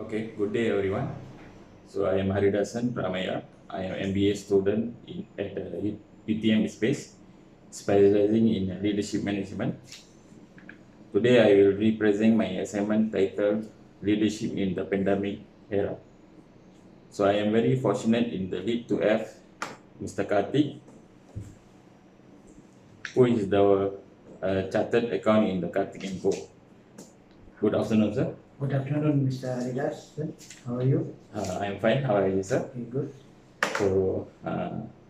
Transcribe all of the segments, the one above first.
Okay, good day everyone. So I am Haridasan Pramaya. I am MBA student at the PTM space, specializing in leadership management. Today I will be presenting my assignment titled Leadership in the Pandemic Era. So I am very fortunate in the lead to F, Mr. Karthik, who is the chartered accountant in the Karthik & Co. Good afternoon, sir. Good afternoon, Mr. Haridas. How are you? I am fine. How are you, sir? Okay, good. So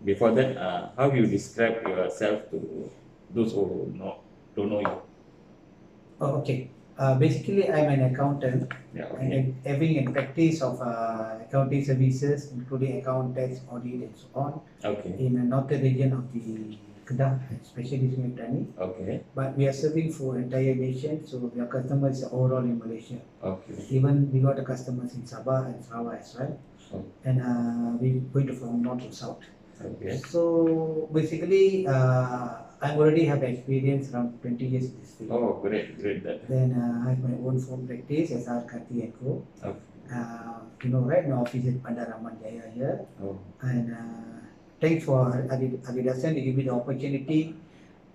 before that, how you describe yourself to those who don't know you? Oh, okay. Basically, I'm an accountant Yeah, okay. and having a practice of accounting services, including account tax, audit, and so on, Okay. in the northern region of the Kedah, especially in Tani. Okay. But we are serving for entire nation, so our customers are overall in Malaysia. Okay. Even we got the customers in Sabah and Sarawak as well, and we going from north to south. Okay. So basically, I already have experience around 20 years in this field. Oh, great. Then I have my own firm practice as Arkati & Co. Okay. Right now office at Pandaraman Jaya here. Oh. And thanks for Adidasan to give me the opportunity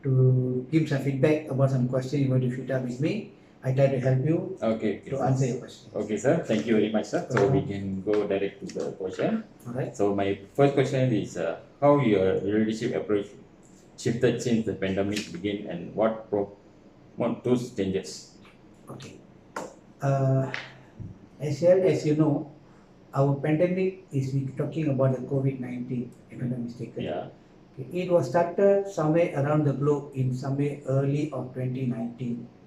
to give some feedback about some questions you want to shoot up with me. I try to help you to answer your questions. Okay, sir. Thank you very much, sir. So we can go direct to the question. All right. So my first question is how your leadership approach shifted since the pandemic began, and what those changes? Okay. As well as you know, our pandemic is we talking about the COVID-19, if I'm not mistaken. Yeah. Okay. It was started somewhere around the globe in somewhere early of 2019.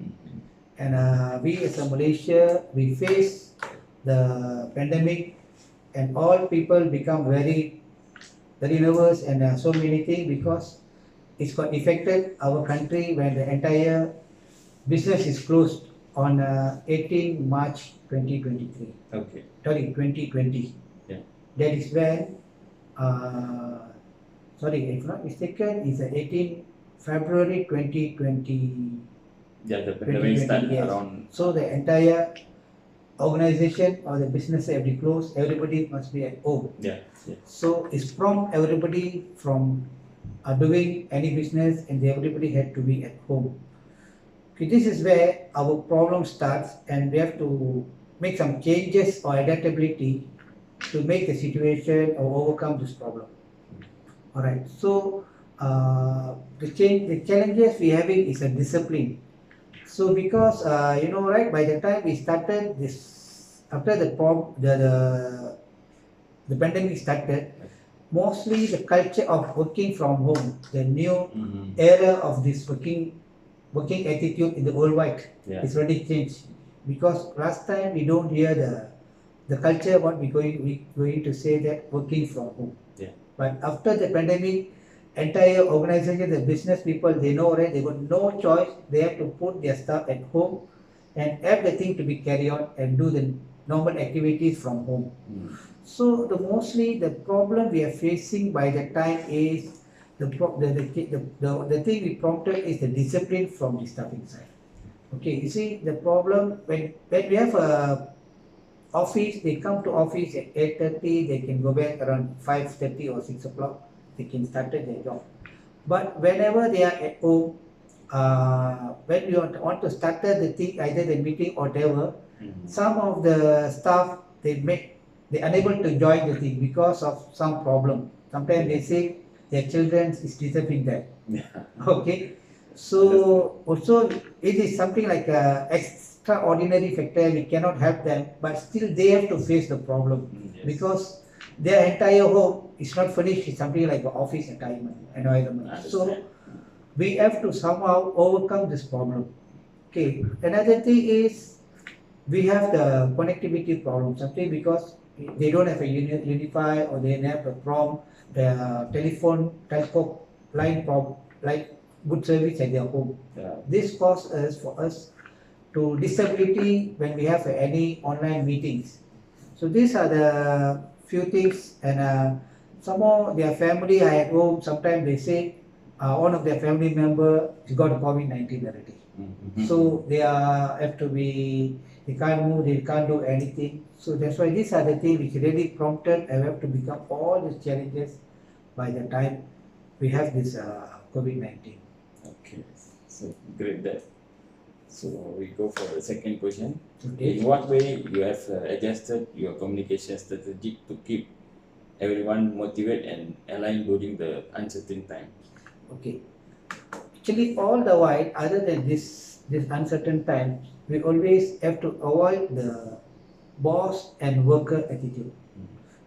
Mm-hmm. And we as a Malaysia, we face the pandemic and all people become very nervous and so many things because it's got affected our country when the entire business is closed on 18 March 2023. Okay. Sorry, 2020. Yeah. That is when, sorry, if not mistaken, it's 18 February 2020. Yeah, the pandemic started yes. around. So the entire organization or the business have been closed. Everybody must be at home. Yeah. So it's prompt everybody from doing any business, and everybody had to be at home. Okay, this is where our problem starts, and we have to make some changes or adaptability to make the situation or overcome this problem. All right. So the challenges we having is a discipline. So because right, by the time we started this, after the pandemic started, mostly the culture of working from home, the new era of this working attitude in the worldwide is already changed. Because last time we don't hear the culture what we going to say that working from home. Yeah. But after the pandemic, entire organization, the business people, they know, right? They got no choice. They have to put their stuff at home and have the thing to be carried on and do the normal activities from home. So mostly the problem we are facing by the time is the thing we prompted is the discipline from the staffing side. Okay, you see the problem when we have a office, they come to office at 8:30, they can go back around 5:30 or 6 o'clock. They can start their job. But whenever they are at home, when you want to start the thing, either the meeting or whatever, some of the staff they unable to join the thing because of some problem. Sometimes they say their children is disturbing them. Okay, so also it is something like a extraordinary factor. We cannot help them, but still they have to face the problem because their entire home is not furnished. It's something like an office environment. So we have to somehow overcome this problem. Okay. Another thing is we have the connectivity problem. Something because they don't have a Unify or they have a the telco line like good service at their home. Yeah. This causes for us to disability when we have any online meetings. So these are the few things, and some more their family are at home. Sometimes they say one of their family member has got COVID-19 already. So they have to be They can't move, they can't do anything. So that's why these are the things which really prompted I have to become all these challenges by the time we have this COVID-19. Okay, so great that. So we go for the second question. Okay. In what way you have adjusted your communication strategy to keep everyone motivated and aligned during the uncertain time? Okay. Actually, all the while, other than this uncertain time, we always have to avoid the boss and worker attitude.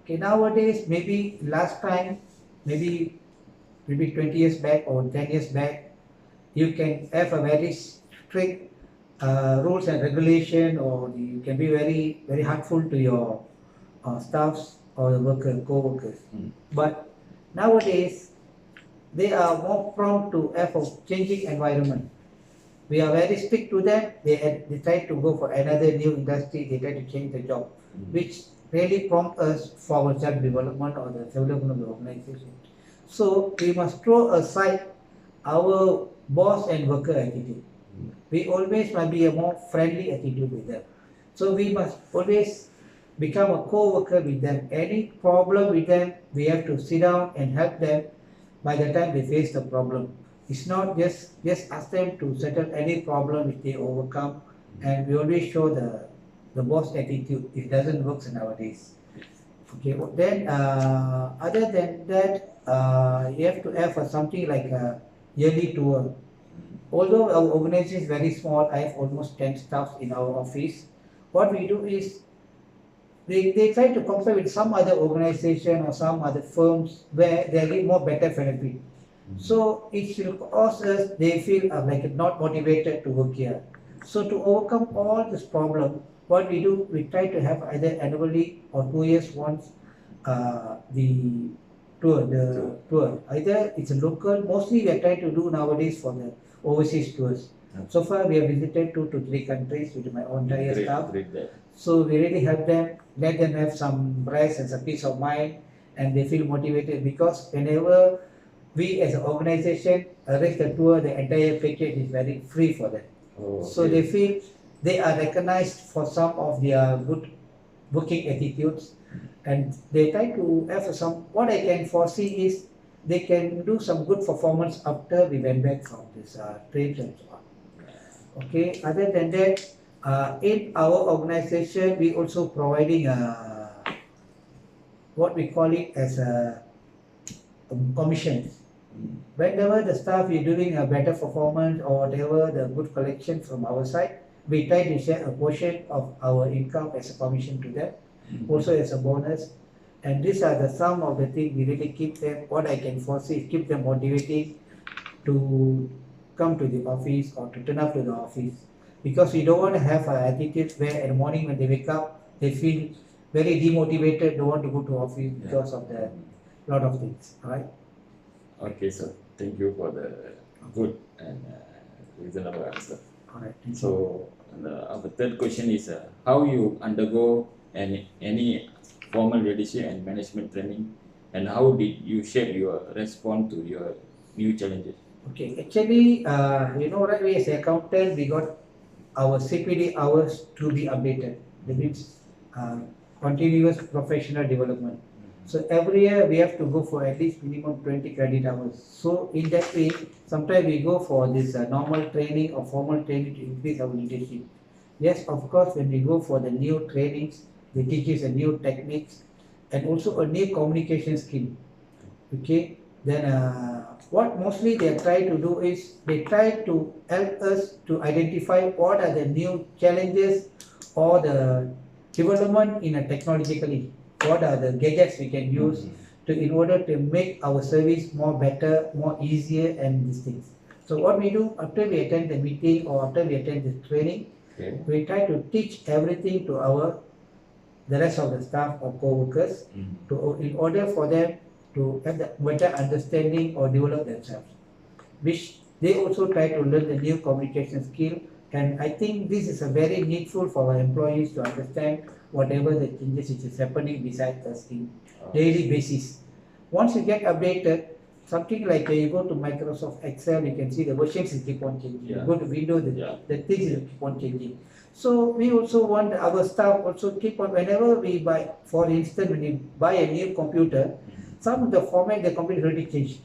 Okay, nowadays, maybe last time, maybe 20 years back or 10 years back, you can have a very strict rules and regulation, or you can be very very hurtful to your staffs or the co-workers. But nowadays, they are more prone to have a changing environment. We are very strict to them. They try to go for another new industry. They try to change the job, which really prompt us for our self-development or the development of the organization. So we must throw aside our boss and worker attitude. We always must be a more friendly attitude with them. So we must always become a co-worker with them. Any problem with them, we have to sit down and help them by the time they face the problem. It's not just ask them to settle any problem which they overcome, and we always show the boss attitude. It doesn't work nowadays. Okay, then other than that, you have to have something like a yearly tour. Although our organization is very small, I have almost 10 staffs in our office. What we do is they try to compare with some other organization or some other firms where they get more better benefit. So it will cause us, they feel like not motivated to work here. So to overcome all this problem, what we do, we try to have either annually or 2 years once the tour. Either it's a local, mostly we are trying to do nowadays for the overseas tours. So far we have visited 2 to 3 countries with my entire staff. So we really help them, let them have some rest and some peace of mind, and they feel motivated, because whenever we as an organization arrange the tour, the entire package is very free for them. So they feel they are recognized for some of their good working attitudes, and they try to have some, what I can foresee is they can do some good performance after we went back from this trips and so on. Okay, other than that, in our organization, we also providing what we call it as a commissions. Whenever the staff is doing a better performance or whatever the good collection from our side, we try to share a portion of our income as a commission to them, also as a bonus. And these are the some of the things we really keep them, what I can foresee, keep them motivating to come to the office or to turn up to the office. Because we don't want to have an attitude where in the morning when they wake up, they feel very demotivated, don't want to go to office because of the lot of things, right? Okay, so thank you for the good and reasonable answer. All right. So our third question is how you undergo any formal leadership and management training, and how did you shape your response to your new challenges? Okay, actually, right, we as an accountant, we got our CPD hours to be updated. That means continuous professional development. So every year we have to go for at least minimum 20 credit hours. So in that way, sometimes we go for this normal training or formal training to increase our leadership. Yes, of course, when we go for the new trainings, they teach us a new techniques and also a new communication skill. Okay, then what mostly they try to do is they try to help us to identify what are the new challenges or the development in a technologically. What are the gadgets we can use to in order to make our service more better, more easier, and these things. So what we do after we attend the meeting or after we attend the training, we try to teach everything to the rest of the staff or co-workers in order for them to have the better understanding or develop themselves, which they also try to learn the new communication skill. And I think this is a very needful for our employees to understand whatever the changes which is happening beside us in daily basis. Once you get updated, something like you go to Microsoft Excel, you can see the versions will keep on changing. Yeah. You go to Windows, Yeah. the things will keep on changing. So we also want our staff also keep on, whenever we buy, for instance, when you buy a new computer, some of the format the computer already changed.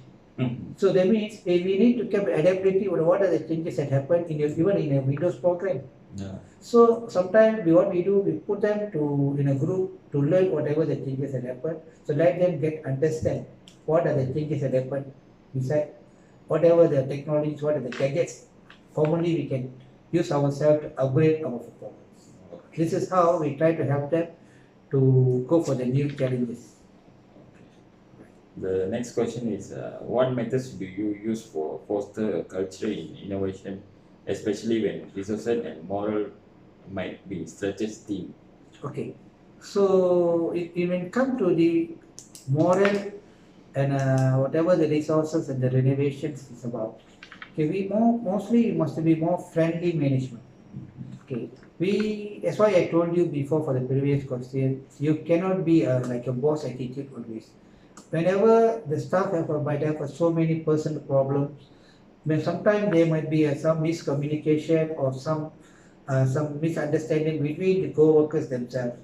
So that means we need to keep adaptability or what are the changes that happen in your, even in a Windows program. Yeah. So sometimes what we do, we put them to in a group to learn whatever the changes that happen. So let them get understand what are the changes that happen beside whatever the technologies, what are the gadgets. Commonly we can use ourselves to upgrade our performance. This is how we try to help them to go for the new challenges. The next question is, what methods do you use for foster a culture in innovation, especially when resources and moral might be stretches thin? Okay, so when it comes to the moral and whatever the resources and the renovations is about, okay, we mostly must be more friendly management. Okay, that's why I told you before for the previous question, you cannot be like a boss attitude always. Whenever the staff might have so many personal problems, when sometimes there might be some miscommunication or some misunderstanding between the co-workers themselves.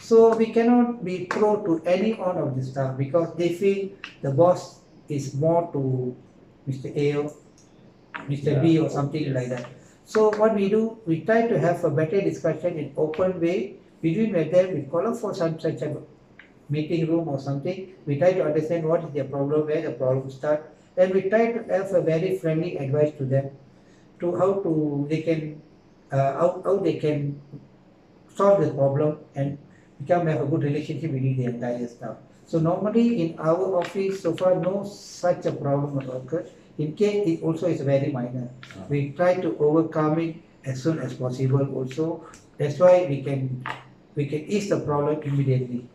So we cannot be pro to any one of the staff because they feel the boss is more to Mr. A or Mr. B or something like that. So what we do, we try to have a better discussion in open way between them. We call up for some such a meeting room or something. We try to understand what is their problem, where the problem start, and we try to have a very friendly advice to them to how they can solve the problem and become have a good relationship within the entire staff. So normally in our office so far no such a problem has occurred. In case it also is very minor. We try to overcome it as soon as possible also. That's why we can ease the problem immediately.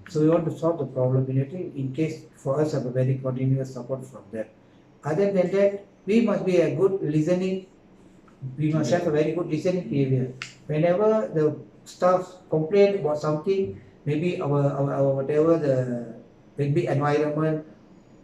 So we want to solve the problem immediately in case for us have a very continuous support from them. Other than that, we must be a good listening. We must have a very good listening behavior. Whenever the staff complain about something, maybe our whatever the maybe environment,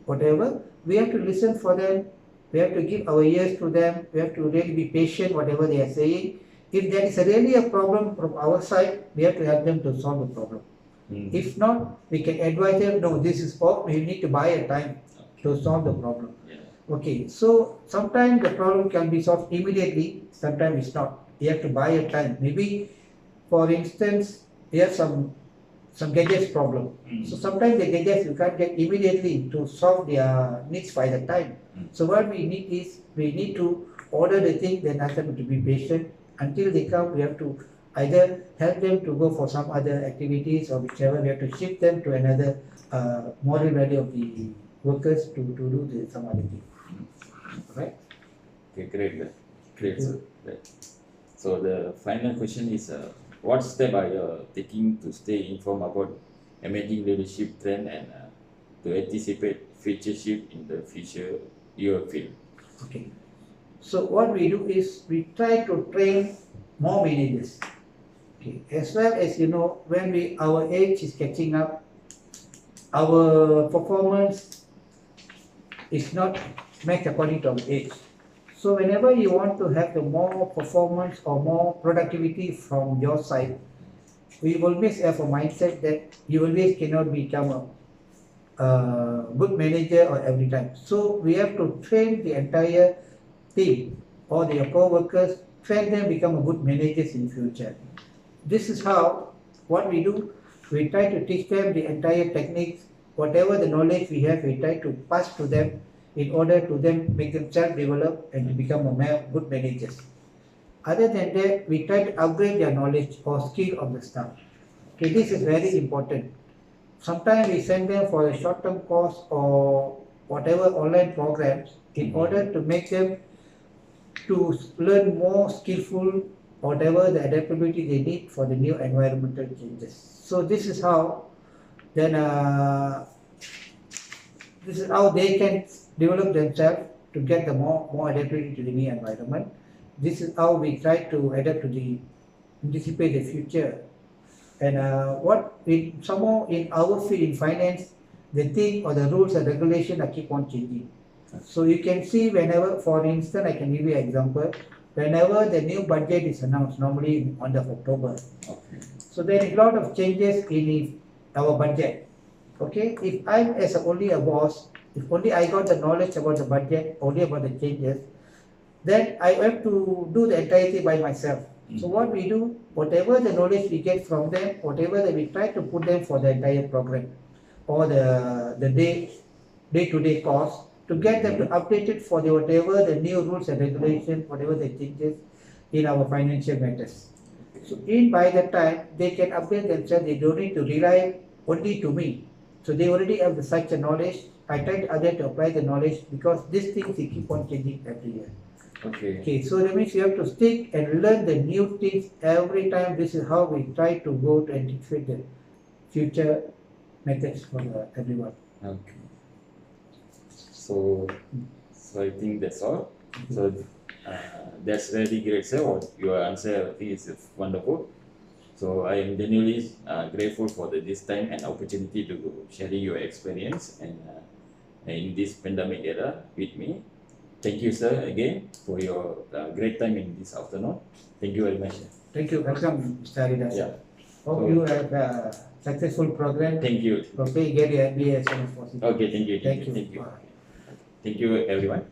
whatever, we have to listen for them. We have to give our ears to them. We have to really be patient whatever they are saying. If there is really a problem from our side, we have to help them to solve the problem. If not, we can advise them, no, this is what we need to buy a time to solve the problem. Okay, so sometimes the problem can be solved immediately, sometimes it's not. You have to buy a time. Maybe, for instance, you have some gadgets problem. So sometimes the gadgets you can't get immediately to solve their needs by the time. So what we need is, we need to order the thing, then ask them to be patient. Until they come, we have to either help them to go for some other activities or whichever, we have to shift them to another moral value of the workers to do some other thing. Right? Okay, great, sir. Great. So the final question is, what step are you taking to stay informed about emerging leadership trend and to anticipate future shift in the future your field? Okay. So what we do is we try to train more managers. Okay. As well as when our age is catching up, our performance is not matched according to our age. So whenever you want to have the more performance or more productivity from your side, we always have a mindset that you always cannot become a good manager or every time. So we have to train the entire team or their co-workers, train them become a good managers in future. This is how, what we do, we try to teach them the entire techniques, whatever the knowledge we have, we try to pass to them in order to them make them self-develop and to become a good managers. Other than that, we try to upgrade their knowledge or skill of the staff. Okay, this is very important. Sometimes we send them for a short-term course or whatever online programs in order to make them to learn more skillful, whatever the adaptability they need for the new environmental changes. So this is how then this is how they can develop themselves to get the more adaptability to the new environment. This is how we try to adapt to the anticipate the future. And somehow in our field in finance, the thing or the rules and regulation are keep on changing. So you can see whenever, for instance, I can give you an example. Whenever the new budget is announced, normally on the October, Okay. so there is a lot of changes in our budget. Okay, if I'm as only a boss, if only I got the knowledge about the budget, only about the changes, then I have to do the entire thing by myself. So what we do, whatever the knowledge we get from them, whatever that we try to put them for the entire program or the day-to-day course, to get them to update it for the whatever the new rules and regulations, whatever the changes in our financial matters. So in by the time they can update themselves, they don't need to rely only to me. So they already have such a knowledge. I try to other to apply the knowledge because these things they keep on changing every year. Okay. Okay, so that means you have to stick and learn the new things every time. This is how we try to go to anticipate the future methods for everyone. Okay. So I think that's all. So that's really great, sir. Your answer, I think, is wonderful. So I am genuinely grateful for this time and opportunity to sharing your experience and in this pandemic era with me. Thank you, sir, again for your great time in this afternoon. Thank you very much. Thank you. Welcome, Mr. Haridas. Yeah. Hope So- you have a successful program. Thank you. Okay, get your MBA as soon as possible. Okay, thank you. Thank you. Thank you. Bye. Thank you, everyone.